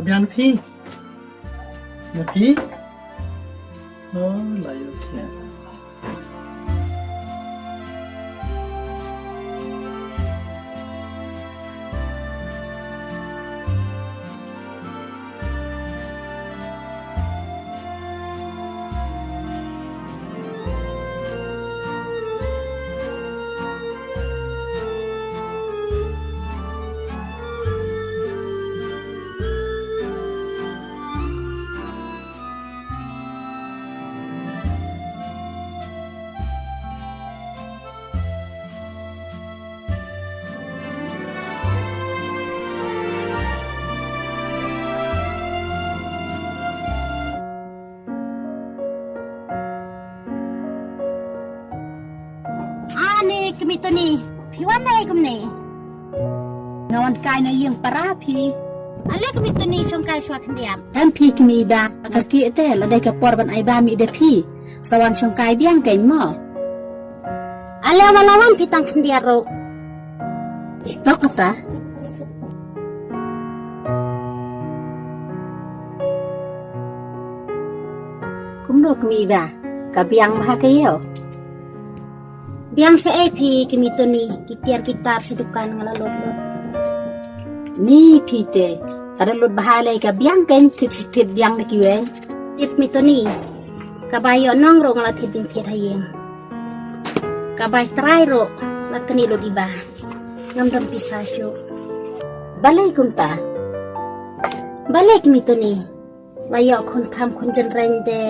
biar pi. Pi. Oh, layu ya. Kami tu ni, piwan na ikum ni. Ngawan kai na yung para pi. Ale kami tu ni sungkai suak kendiam. Em pi kami ba kaki te la dai ka por ban ai ba mi de pi. Sawan chung kai biang kain mo. Ale awal-awal pitang kendiam ro. Tok kata. Kumno kami ba ka biang bah kayo. Biang sa AP kami tu ni kitiar kitab sedukan ngalalot. Ni pi te ada lut bahalai ka biang kain tit biang de kiwe. Tip mi tu ni kabayo nong ro ngalatit ding tiat hayeng. Kabay try ro lakani lo diba. Ngamdam pisasyo. Balai kumta. Balik kami tu ni. Layo kon tham kon jen rende.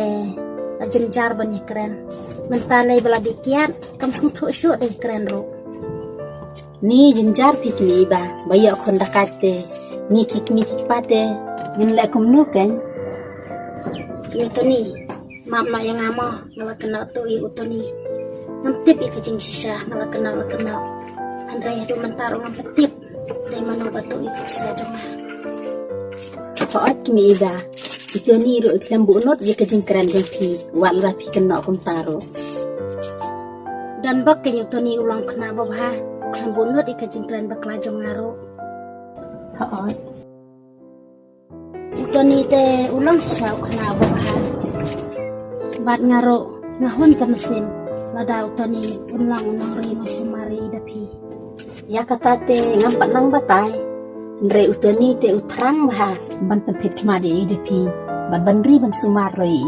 Ajen jar banyak keren. Mentalai bala dikiat kam sung thu syu deh keren ro. Ni jenjar pi kami ba bayo kon dakate. Ni kik pate. Ngin la kumno kan. Itu ni mama yang ngamo ngala kena tu i utoni. Ngantip i kajing sisa ngala kena. Andai adu mentaro ngampetip. Dai mano batu i kursa jonga. Paat kami ba. Itu ni ro iklam bunot je kajing keren jeng pi. Wal rapi kena kuntaro. Dan bak kenyu tu ni ulang kena babha. Iklam bunot i kajing keren bakla jongaro. Paat. Itu ni te ulang sisa kena babha. Bat ngaro ngahon ka muslim. Lada uto ni ulang rino sumari dapi. Ya kata te ngampak nang batai. Ndre utani te utrang bah ban pentit kemade idepi ban bandri ban sumaroi.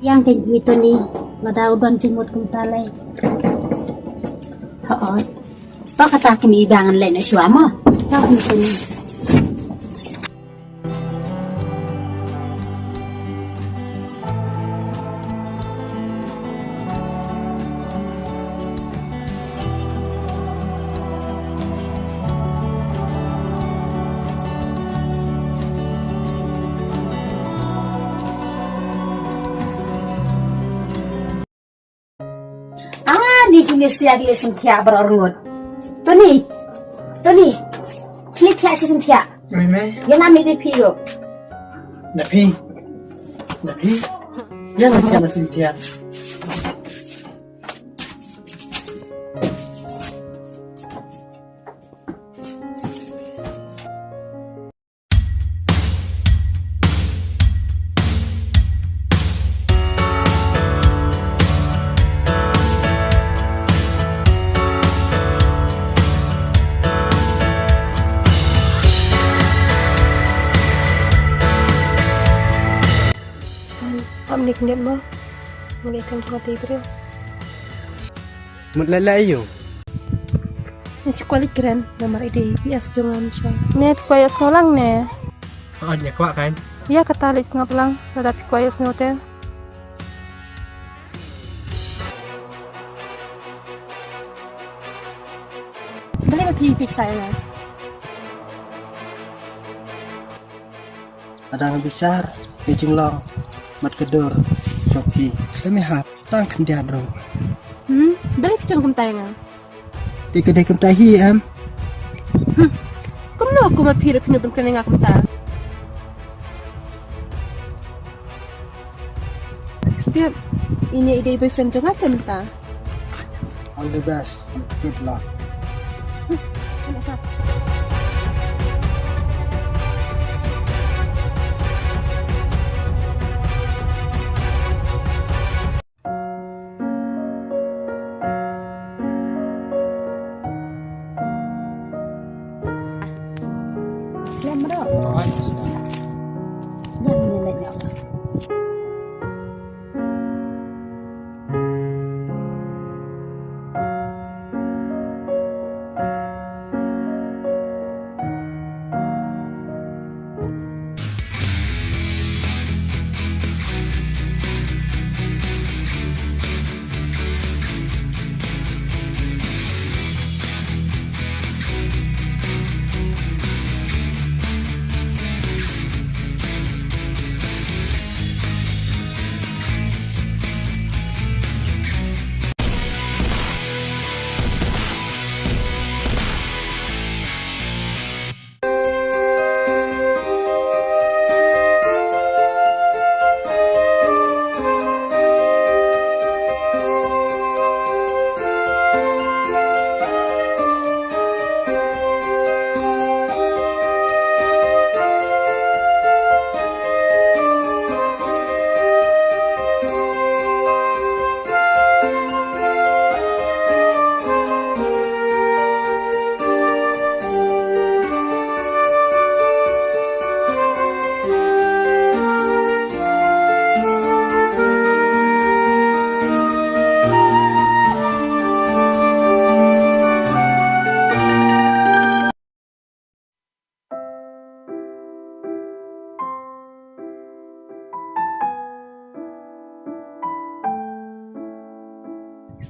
Yang kayak gitu nih, lada udon jenggot kuntale. Oh, tak kata kami ibangan lain suama. Tak gitu nih. Ni kini siap dia sentia berorngot. Tony, klik tiap sentia. Meme. Yang nama dia piro. Pi. Ya nak masih dia. Amnik ndem mo. Ngelikan cuma tibre. Mut lalayo. Nasi kuali keren nomor ide BF jangan siya. Ne pikoyas ngolang ne. Oh, dia kuat kan? Ya katalis ngaplang. Lada pikoyas ngote. Beli mapi saya na. Ada yang besar, kejung long. Mat kedor, Shopee. Kami hap, tang kendiat ro. Balik kita kum tayo nga. Di kedai kum tahi am. Kum no aku mapira pinudong ka nga kum ta. Dia ini ide boyfriend jangan ta minta. All the best and good luck. Ano sa? Selamat. Tuhan Yesus. Ya, menilainya Allah.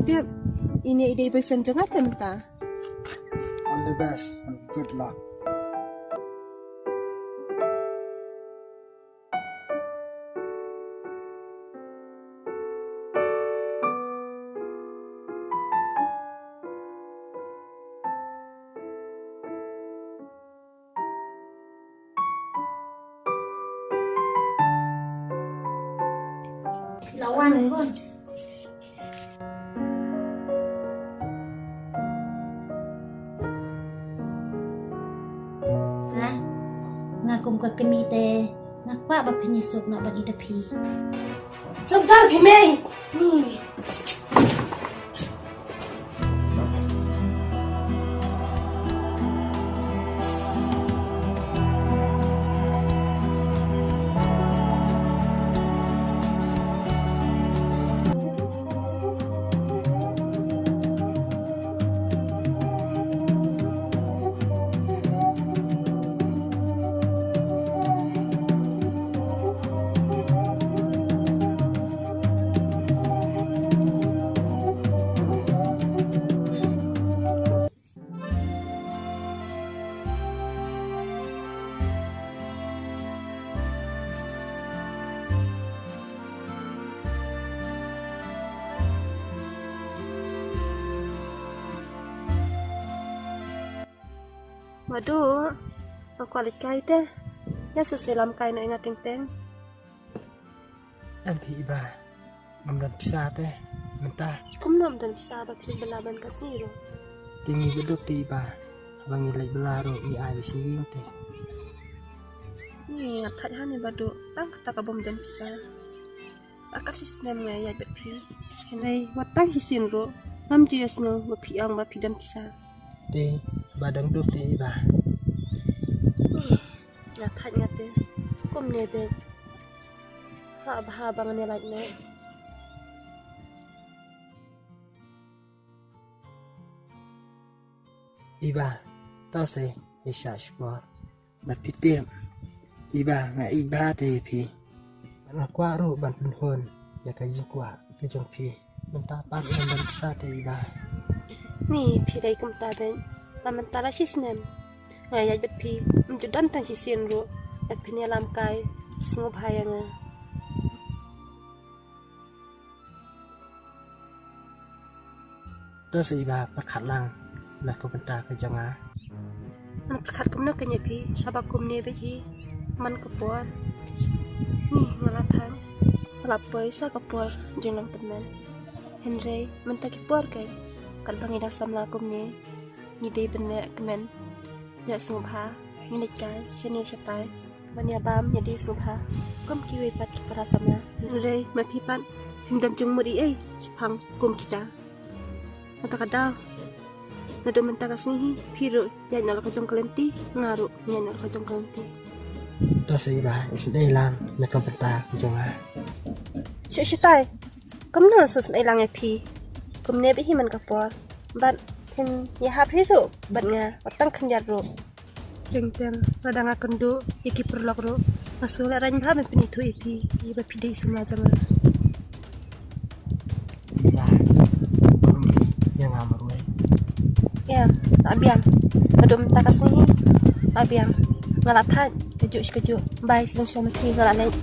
Tiap ini ide boyfriend jangan tenta. All the best and good luck. Lawan pun. Nah, ngakum ke kemite, ngapa bapak nyesuk nak bagi depi. Sebentar Pimei. Nih. Waduh, aku alik kai teh. Ya seselam kai na ingat teng. Ampi iba. Ngam pisah teh. Mentah. Kum nam dan bisa bakit belaban kasiro. Tinggi beduk ti iba. Abang ilay belaro ni ay singing teh. Nih ngatat hani badu. Tang kata kabom dan bisa. Akas sistem ngayat berpi. Henry watang hisin ro. Mam jias ngau mapi ang mapi dan bisa. Ti badang duk ti iba. Ngatat ngate. Kum nebe. Haba nilai ne. Iba, tao se isha sport. Berpitim. Iba nga iba te pi. Nakwa ro ban penhon. Ya kaji kwa kejong pi. Mentapat dengan bisa te iba. Nih pirai kum taben. Laman tala sisnem. Ngayat berpi. Menjudan tang sisin ro. At pinyalam kai. Sunggup hayang. Tao se iba perkat lang. Lah ko benta ke janga. An perkat kum nak kenya pi. Abak kum ne beji. Man kepuar. Nih ngalatan. Lapoi sa kepuar jenang teman. Henry mentaki puar kai. kat bangi dah samlakumnya ni dei benek kemen ja sungpha milik kai seni setai bania bam jadi sungpha kum kiwe pat ki para samna dei ma pipat pim dan chung muri ai chipang kum kita mata kada nado mentaka sini piro ya nal ka jong kalenti ngaru nya nal ka jong kalenti to se ba is dei lang na ka bata jong a Shitai, kum no sus ai lang pi. Kum ne bi himan kapor. Bat hin ya hap hiru bat nga watang khanjar ro. Teng ladang akan do iki perlok ro. Masula rany bha men pini tu ipi. Iba pidei suma jama. iba kum yang amaruai Ya, abiang. Adum takas ni. Abiang. Ngalathan keju. Bai sidang syama ki ngalalai.